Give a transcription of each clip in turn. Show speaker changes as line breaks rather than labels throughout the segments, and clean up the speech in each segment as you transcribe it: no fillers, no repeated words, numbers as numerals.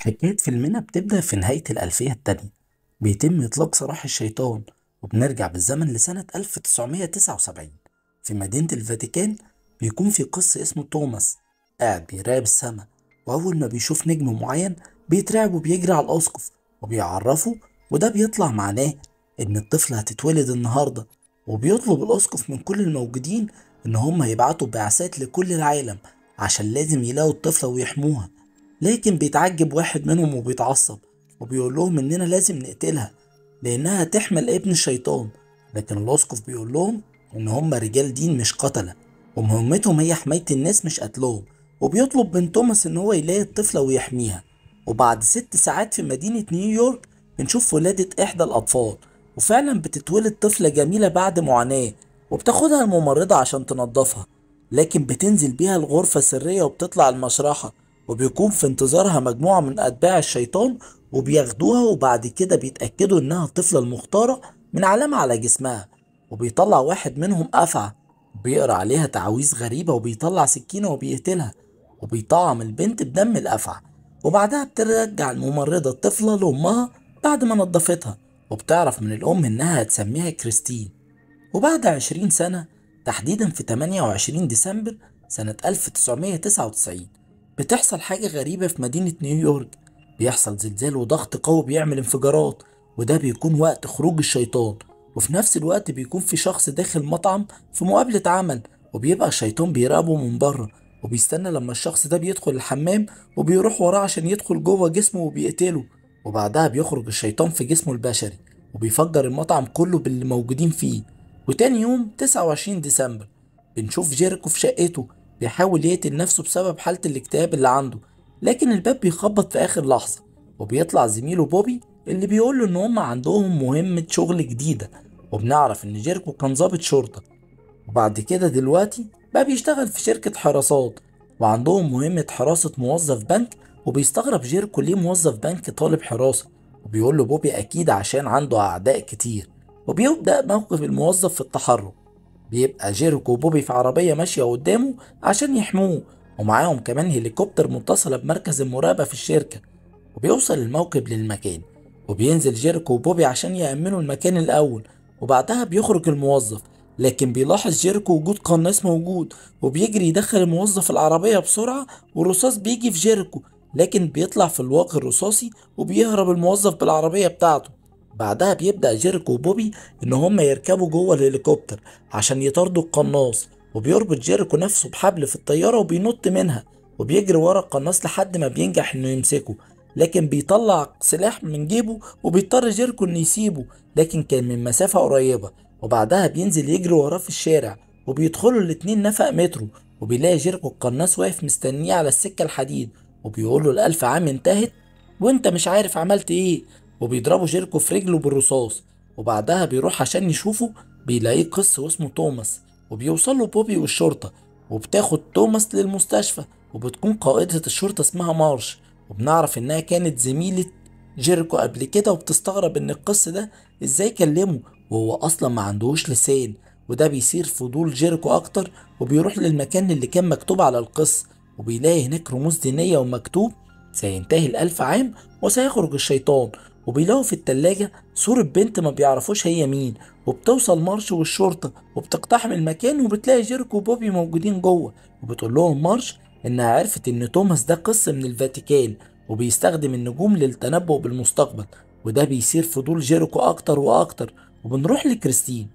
حكاية فيلمنا بتبدأ في نهاية الألفية التانية. بيتم إطلاق سراح الشيطان، وبنرجع بالزمن لسنة 1979 في مدينة الفاتيكان. بيكون في قس اسمه توماس قاعد بيراقب السما، وأول ما بيشوف نجم معين بيترعب وبيجري على الأسقف وبيعرفه. وده بيطلع معناه إن الطفل هتتولد النهاردة، وبيطلب الأسقف من كل الموجودين إن هم يبعتوا بعثات لكل العالم عشان لازم يلاقوا الطفلة ويحموها. لكن بيتعجب واحد منهم وبيتعصب، وبيقول لهم إننا لازم نقتلها لأنها تحمل ابن الشيطان. لكن الأسقف بيقول لهم إن هم رجال دين مش قتلة، ومهمتهم هي حماية الناس مش قتلهم. وبيطلب من توماس إن هو يلاقي الطفلة ويحميها. وبعد 6 ساعات في مدينة نيويورك بنشوف ولادة إحدى الأطفال، وفعلا بتتولد طفلة جميلة بعد معاناة. وبتاخدها الممرضة عشان تنضفها، لكن بتنزل بيها الغرفة السرية وبتطلع المشرحة، وبيكون في انتظارها مجموعة من أتباع الشيطان وبياخدوها. وبعد كده بيتأكدوا إنها الطفلة المختارة من علامة على جسمها. وبيطلع واحد منهم أفعى بيقرأ عليها تعاويذ غريبة، وبيطلع سكينة وبيقتلها، وبيطعم البنت بدم الأفعى. وبعدها بترجع الممرضة الطفلة لأمها بعد ما نضفتها، وبتعرف من الأم إنها هتسميها كريستين. وبعد 20 سنة، تحديدا في 28 ديسمبر سنة 1999، بتحصل حاجة غريبة في مدينة نيويورك. بيحصل زلزال وضغط قوي بيعمل انفجارات، وده بيكون وقت خروج الشيطان. وفي نفس الوقت بيكون في شخص داخل مطعم في مقابلة عمل، وبيبقى الشيطان بيراقبه من بره، وبيستنى لما الشخص ده بيدخل الحمام، وبيروح وراه عشان يدخل جوه جسمه وبيقتله. وبعدها بيخرج الشيطان في جسمه البشري، وبيفجر المطعم كله باللي موجودين فيه. وتاني يوم 29 ديسمبر بنشوف جيريكو في شقته بيحاول يقتل نفسه بسبب حالة الاكتئاب اللي عنده، لكن الباب بيخبط في آخر لحظة، وبيطلع زميله بوبي اللي بيقوله إن هم عندهم مهمة شغل جديدة. وبنعرف إن جيريكو كان ضابط شرطة، وبعد كده دلوقتي بقى بيشتغل في شركة حراسات، وعندهم مهمة حراسة موظف بنك. وبيستغرب جيركو ليه موظف بنك طالب حراسة، وبيقول له بوبي أكيد عشان عنده أعداء كتير. وبيبدأ موقف الموظف في التحرك. بيبقى جيركو وبوبي في عربية ماشية قدامه عشان يحموه، ومعاهم كمان هليكوبتر متصلة بمركز المراقبة في الشركة. وبيوصل الموكب للمكان، وبينزل جيركو وبوبي عشان يأمنوا المكان الأول. وبعدها بيخرج الموظف، لكن بيلاحظ جيركو وجود قناص موجود، وبيجري يدخل الموظف العربية بسرعة، والرصاص بيجي في جيركو، لكن بيطلع في الواقي الرصاصي، وبيهرب الموظف بالعربية بتاعته. بعدها بيبدأ جيركو وبوبي إن هما يركبوا جوه الهليكوبتر عشان يطاردوا القناص، وبيربط جيركو نفسه بحبل في الطيارة وبينط منها، وبيجري ورا القناص لحد ما بينجح إنه يمسكه. لكن بيطلع سلاح من جيبه، وبيضطر جيركو انه يسيبه، لكن كان من مسافة قريبة. وبعدها بينزل يجري وراه في الشارع، وبيدخلوا الاتنين نفق مترو، وبيلاقي جيركو القناص واقف مستنيه على السكة الحديد، وبيقوله الألف عام انتهت وانت مش عارف عملت ايه. وبيضربوا جيركو في رجله بالرصاص. وبعدها بيروح عشان يشوفه، بيلاقيه قس واسمه توماس. وبيوصلوا بوبي والشرطة، وبتاخد توماس للمستشفى، وبتكون قائدة الشرطة اسمها مارش، وبنعرف انها كانت زميلة جيريكو قبل كده. وبتستغرب ان القس ده ازاي كلمه وهو اصلا ما عندهوش لسان. وده بيثير فضول جيريكو اكتر، وبيروح للمكان اللي كان مكتوب على القس، وبيلاقي هناك رموز دينية ومكتوب سينتهي الألف عام وسيخرج الشيطان. وبيلاقوا في التلاجة صورة بنت ما بيعرفوش هي مين. وبتوصل مارش والشرطة وبتقتحم المكان، وبتلاقي جيريكو وبوبي موجودين جوه. وبتقول لهم مارش إنها عرفت إن توماس ده قس من الفاتيكان، وبيستخدم النجوم للتنبؤ بالمستقبل. وده بيثير فضول جيريكو أكتر وأكتر. وبنروح لكريستين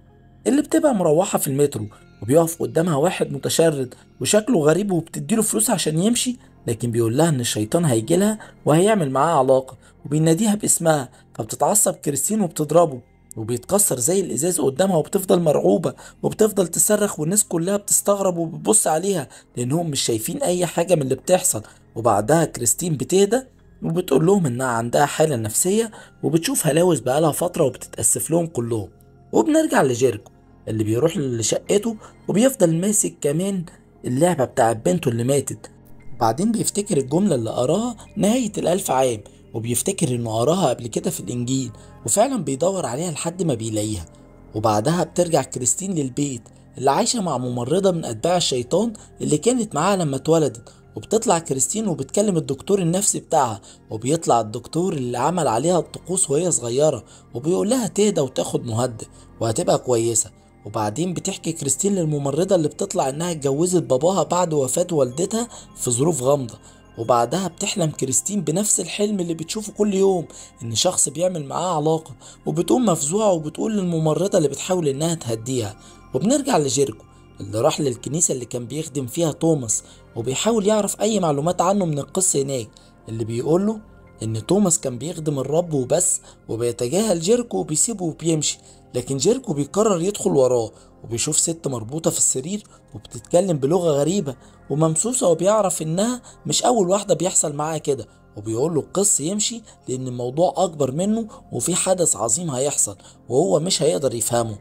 اللي بتبقى مروحة في المترو، وبيقف قدامها واحد متشرد وشكله غريب، وبتديله فلوس عشان يمشي، لكن بيقول لها إن الشيطان هيجيلها وهيعمل معاها علاقة، وبيناديها باسمها. فبتتعصب كريستين وبتضربه، وبيتكسر زي الإزاز قدامها، وبتفضل مرعوبة وبتفضل تصرخ، والناس كلها بتستغرب وبتبص عليها لأنهم مش شايفين أي حاجة من اللي بتحصل. وبعدها كريستين بتهدى، وبتقول لهم إنها عندها حالة نفسية، وبتشوف هلاوس بقالها فترة، وبتتأسف لهم كلهم. وبنرجع لجيركو اللي بيروح لشقته، وبيفضل ماسك كمان اللعبة بتاعت بنته اللي ماتت. وبعدين بيفتكر الجملة اللي قراها نهاية الألف عام، وبيفتكر إنه قراها قبل كده في الإنجيل، وفعلا بيدور عليها لحد ما بيلاقيها. وبعدها بترجع كريستين للبيت اللي عايشة مع ممرضة من أتباع الشيطان اللي كانت معاها لما اتولدت. وبتطلع كريستين وبتكلم الدكتور النفسي بتاعها، وبيطلع الدكتور اللي عمل عليها الطقوس وهي صغيرة، وبيقول لها تهدى وتاخد مهدئ وهتبقى كويسة. وبعدين بتحكي كريستين للممرضة اللي بتطلع انها اتجوزت باباها بعد وفاة والدتها في ظروف غامضة. وبعدها بتحلم كريستين بنفس الحلم اللي بتشوفه كل يوم، ان شخص بيعمل معاها علاقة، وبتقوم مفزوعة وبتقول للممرضة اللي بتحاول انها تهديها. وبنرجع لجيركو اللي راح للكنيسة اللي كان بيخدم فيها توماس، وبيحاول يعرف اي معلومات عنه من القس هناك، اللي بيقوله ان توماس كان بيخدم الرب وبس، وبيتجاهل جيركو وبيسيبه وبيمشي. لكن جيركو بيقرر يدخل وراه، وبيشوف ست مربوطة في السرير وبتتكلم بلغة غريبة وممسوسة، وبيعرف انها مش اول واحدة بيحصل معاها كده. وبيقول له القس يمشي لان الموضوع اكبر منه وفي حدث عظيم هيحصل وهو مش هيقدر يفهمه.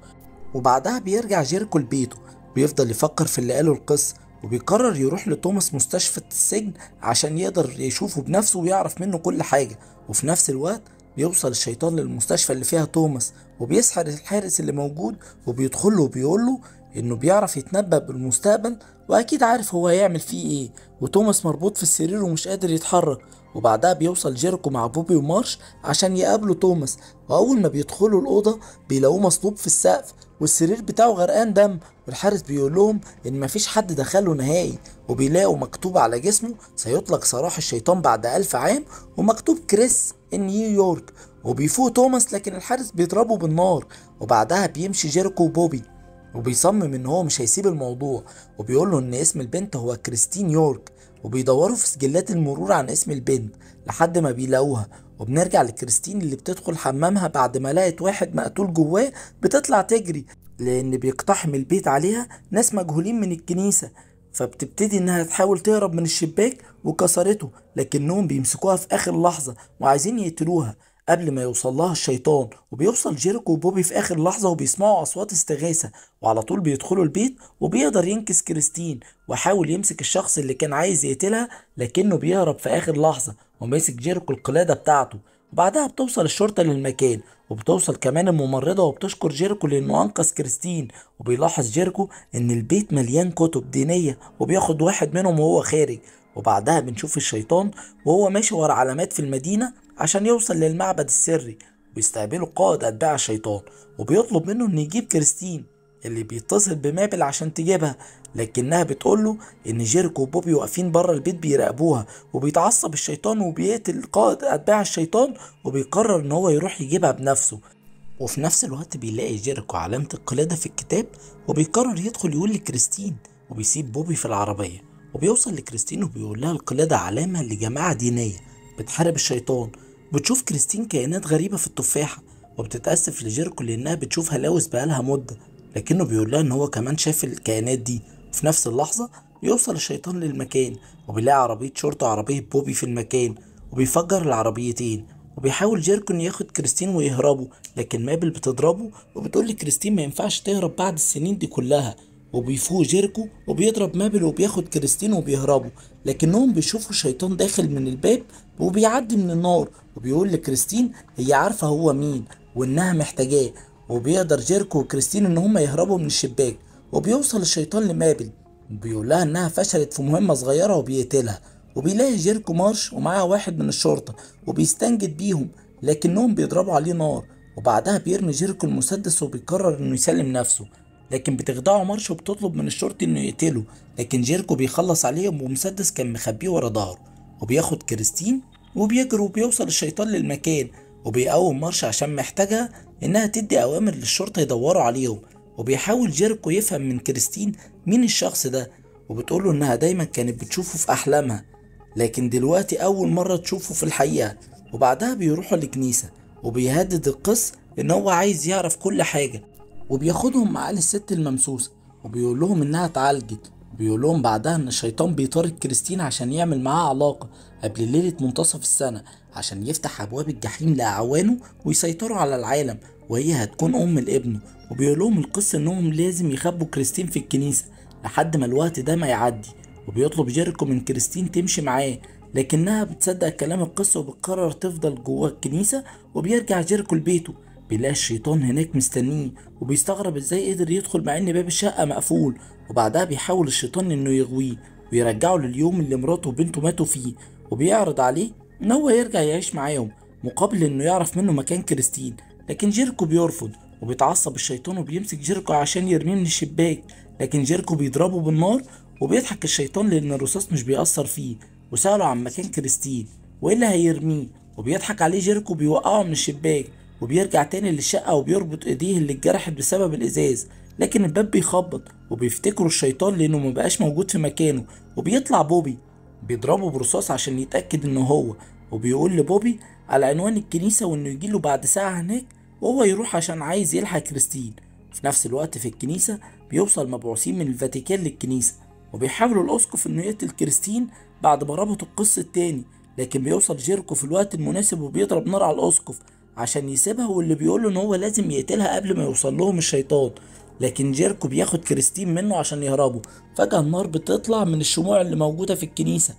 وبعدها بيرجع جيركو لبيته، بيفضل يفكر في اللي قاله القس، وبيقرر يروح لتوماس مستشفى السجن عشان يقدر يشوفه بنفسه ويعرف منه كل حاجة. وفي نفس الوقت بيوصل الشيطان للمستشفى اللي فيها توماس، وبيسحر الحارس اللي موجود، وبيدخله وبيقوله انه بيعرف يتنبأ بالمستقبل واكيد عارف هو هيعمل فيه ايه. وتوماس مربوط في السرير ومش قادر يتحرك. وبعدها بيوصل جيركو مع بوبي ومارش عشان يقابلوا توماس، واول ما بيدخلوا الاوضه بيلاقوه مصلوب في السقف والسرير بتاعه غرقان دم. والحارس بيقول لهم ان مفيش حد دخله نهائي، وبيلاقوا مكتوب على جسمه سيطلق سراح الشيطان بعد 1000 عام، ومكتوب كريس ان نيويورك. وبيفوق توماس لكن الحارس بيضربه بالنار. وبعدها بيمشي جيركو وبوبي، وبيصمم ان هو مش هيسيب الموضوع، وبيقول له ان اسم البنت هو كريستين يورك. وبيدوروا في سجلات المرور عن اسم البنت لحد ما بيلاقوها. وبنرجع لكريستين اللي بتدخل حمامها بعد ما لقت واحد مقتول جواه، بتطلع تجري لان بيقتحم البيت عليها ناس مجهولين من الكنيسة. فبتبتدي انها تحاول تهرب من الشباك وكسرته، لكنهم بيمسكوها في اخر لحظة وعايزين يقتلوها قبل ما يوصل لها الشيطان. وبيوصل جيركو وبوبي في اخر لحظة وبيسمعوا اصوات استغاثة، وعلى طول بيدخلوا البيت، وبيقدر ينقذ كريستين وحاول يمسك الشخص اللي كان عايز يقتلها، لكنه بيهرب في اخر لحظة وماسك جيركو القلادة بتاعته. وبعدها بتوصل الشرطة للمكان، وبتوصل كمان الممرضة وبتشكر جيركو لانه انقذ كريستين. وبيلاحظ جيركو ان البيت مليان كتب دينية، وبياخد واحد منهم وهو خارج. وبعدها بنشوف الشيطان وهو ماشي ورا علامات في المدينة عشان يوصل للمعبد السري. بيستقبله قائد أتباع الشيطان، وبيطلب منه إنه يجيب كريستين، اللي بيتصل بمابل عشان تجيبها، لكنها بتقوله إن جيركو وبوبي واقفين بره البيت بيراقبوها. وبيتعصب الشيطان وبيقتل قائد أتباع الشيطان، وبيقرر إن هو يروح يجيبها بنفسه. وفي نفس الوقت بيلاقي جيركو علامة القلادة في الكتاب، وبيقرر يدخل يقول لكريستين، وبيسيب بوبي في العربية. وبيوصل لكريستين وبيقول لها القلادة علامة لجماعة دينية بتحارب الشيطان. بتشوف كريستين كائنات غريبة في التفاحة، وبتتأسف لجيركو لأنها بتشوف هلاوس بقالها مدة، لكنه بيقول لها إن هو كمان شاف الكائنات دي. في نفس اللحظة بيوصل الشيطان للمكان، وبيلاقي عربية شرطة وعربية بوبي في المكان، وبيفجر العربيتين. وبيحاول جيركو انه ياخد كريستين ويهربوا، لكن مابل بتضربه وبتقول لكريستين ما ينفعش تهرب بعد السنين دي كلها. وبيفوق جيركو وبيضرب مابل وبياخد كريستين وبيهربوا، لكنهم بيشوفوا الشيطان داخل من الباب وبيعدي من النار، وبيقول لكريستين هي عارفة هو مين وانها محتاجاه. وبيقدر جيركو وكريستين ان هما يهربوا من الشباك. وبيوصل الشيطان لمابل وبيقول لها انها فشلت في مهمة صغيرة وبيقتلها. وبيلاقي جيركو مارش ومعاه واحد من الشرطة وبيستنجد بيهم، لكنهم بيضربوا عليه نار. وبعدها بيرمي جيركو المسدس وبيقرر انه يسلم نفسه، لكن بتخدعه مارش وبتطلب من الشرطي انه يقتله، لكن جيركو بيخلص عليهم بمسدس كان مخبيه ورا ظهره. وبياخد كريستين وبيجري، وبيوصل الشيطان للمكان، وبيقوم مارش عشان محتاجها انها تدي اوامر للشرطة يدوروا عليهم. وبيحاول جيركو يفهم من كريستين مين الشخص ده، وبتقوله انها دايما كانت بتشوفه في احلامها، لكن دلوقتي اول مرة تشوفه في الحقيقة. وبعدها بيروحوا لكنيسة، وبيهدد القس ان هو عايز يعرف كل حاجة، وبياخدهم معاه للست الممسوسة وبيقول لهم انها اتعالجت. وبيقول لهم بعدها ان الشيطان بيطارد كريستين عشان يعمل معاها علاقة قبل ليلة منتصف السنة عشان يفتح ابواب الجحيم لاعوانه ويسيطروا على العالم، وهي هتكون ام لابنه. وبيقول لهم القس انهم لازم يخبوا كريستين في الكنيسة لحد ما الوقت ده ما يعدي. وبيطلب جيركو من كريستين تمشي معاه، لكنها بتصدق كلام القس وبتقرر تفضل جوه الكنيسة. وبيرجع جيركو لبيته، بيلاقي الشيطان هناك مستنيه، وبيستغرب ازاي قدر يدخل مع ان باب الشقة مقفول. وبعدها بيحاول الشيطان انه يغويه، ويرجعه لليوم اللي مراته وبنته ماتوا فيه، وبيعرض عليه ان هو يرجع يعيش معاهم مقابل انه يعرف منه مكان كريستين. لكن جيريكو بيرفض، وبيتعصب الشيطان وبيمسك جيريكو عشان يرميه من الشباك، لكن جيريكو بيضربه بالنار. وبيضحك الشيطان لان الرصاص مش بيأثر فيه، وسأله عن مكان كريستين وايه اللي هيرميه، وبيضحك عليه جيريكو بيوقعه من الشباك. وبيرجع تاني للشقة وبيربط ايديه اللي اتجرحت بسبب الازاز، لكن الباب بيخبط وبيفتكروا الشيطان لانه مبقاش موجود في مكانه. وبيطلع بوبي بيضربه برصاص عشان يتأكد انه هو، وبيقول لبوبي على عنوان الكنيسة وانه يجيله بعد ساعة هناك، وهو يروح عشان عايز يلحق كريستين. في نفس الوقت في الكنيسة بيوصل مبعوثين من الفاتيكان للكنيسة، وبيحاولوا الأسقف انه يقتل كريستين بعد ما ربطوا القس التاني. لكن بيوصل جيركو في الوقت المناسب وبيضرب نار على الأسقف عشان يسيبها، واللي بيقوله ان هو لازم يقتلها قبل ما يوصل لهم الشيطان. لكن جيركو بياخد كريستين منه عشان يهربوا. فجأة النار بتطلع من الشموع اللي موجودة في الكنيسة،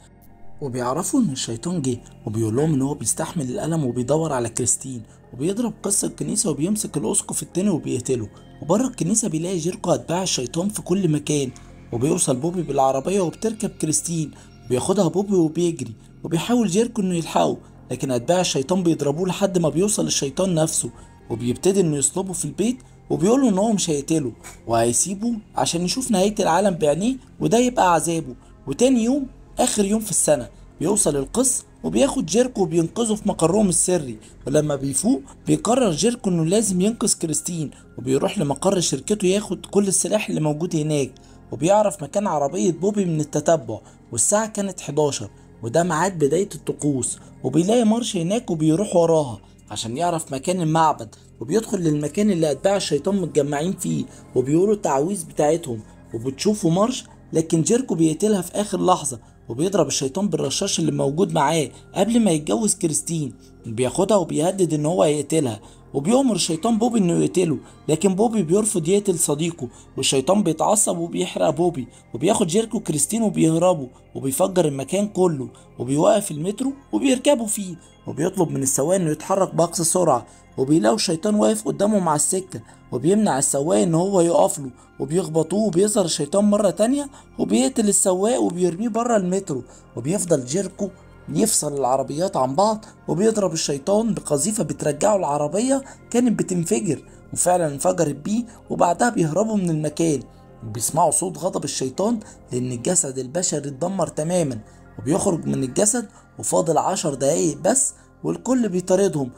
وبيعرفوا ان الشيطان جه، وبيقول لهم ان هو بيستحمل الالم وبيدور على كريستين. وبيضرب قس الكنيسه وبيمسك الاسقف التاني وبيقتله. وبره الكنيسه بيلاقي جيركو اتباع الشيطان في كل مكان، وبيوصل بوبي بالعربيه وبتركب كريستين، وبياخدها بوبي وبيجري. وبيحاول جيركو انه يلحقه، لكن اتباع الشيطان بيضربوه لحد ما بيوصل الشيطان نفسه، وبيبتدي انه يصلبه في البيت. وبيقوله ان هو مش هيقتله وهيسيبه عشان يشوف نهايه العالم بعينيه، وده يبقى عذابه. وتاني يوم آخر يوم في السنة بيوصل القس وبياخد جيركو وبينقذه في مقرهم السري. ولما بيفوق بيقرر جيركو انه لازم ينقذ كريستين، وبيروح لمقر شركته ياخد كل السلاح اللي موجود هناك. وبيعرف مكان عربية بوبي من التتبع، والساعة كانت 11 وده ميعاد بداية الطقوس. وبيلاقي مارش هناك وبيروح وراها عشان يعرف مكان المعبد، وبيدخل للمكان اللي أتباع الشيطان متجمعين فيه وبيقولوا التعاويذ بتاعتهم. وبتشوفوا مارش، لكن جيركو بيقتلها في آخر لحظة، وبيضرب الشيطان بالرشاش اللي موجود معاه قبل ما يتجوز كريستين. بياخدها وبيهدد ان هو هيقتلها، وبيأمر الشيطان بوبي انه يقتله، لكن بوبي بيرفض يقتل صديقه. والشيطان بيتعصب وبيحرق بوبي، وبياخد جيركو وكريستين وبيهربوا، وبيفجر المكان كله، وبيوقف المترو وبيركبوا فيه، وبيطلب من السواق انه يتحرك بأقصى سرعة. وبيلاقوا الشيطان واقف قدامهم على السكة، وبيمنع السواق ان هو يقف له، وبيخبطوه. وبيظهر الشيطان مرة تانية وبيقتل السواق وبيرميه بره المترو. وبيفضل جيركو يفصل العربيات عن بعض، وبيضرب الشيطان بقذيفة بترجعه العربية كانت بتنفجر، وفعلا انفجرت بيه. وبعدها بيهربوا من المكان، وبيسمعوا صوت غضب الشيطان لأن الجسد البشري اتدمر تماما. وبيخرج من الجسد وفاضل 10 دقايق بس، والكل بيطاردهم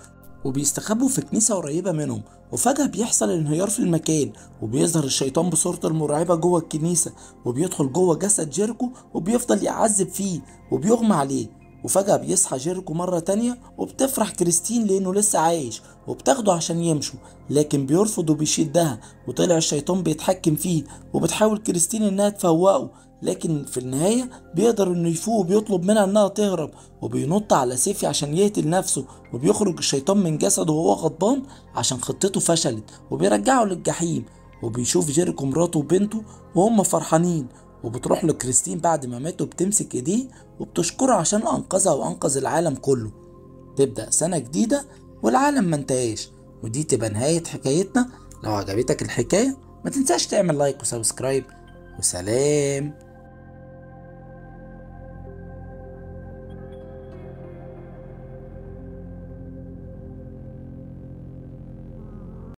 وبيستخبوا في كنيسة قريبة منهم. وفجأة بيحصل انهيار في المكان، وبيظهر الشيطان بصورته المرعبة جوه الكنيسة، وبيدخل جوه جسد جيركو وبيفضل يعذب فيه وبيغمى عليه. وفجأة بيصحى جيركو مرة تانية، وبتفرح كريستين لأنه لسه عايش، وبتاخده عشان يمشوا، لكن بيرفض وبيشدها. وطلع الشيطان بيتحكم فيه، وبتحاول كريستين إنها تفوقه، لكن في النهاية بيقدر إنه يفوق وبيطلب منها إنها تهرب، وبينط على سيفي عشان يقتل نفسه. وبيخرج الشيطان من جسده وهو غضبان عشان خطته فشلت، وبيرجعه للجحيم. وبيشوف جيريكو مراته وبنته وهم فرحانين، وبتروح لكريستين بعد ما ماتوا بتمسك ايديه وبتشكره عشان انقذها وانقذ العالم كله. تبدأ سنة جديدة والعالم ما انتهاش، ودي تبقى نهاية حكايتنا. لو عجبتك الحكاية ما تنساش تعمل لايك وسبسكرايب، وسلام.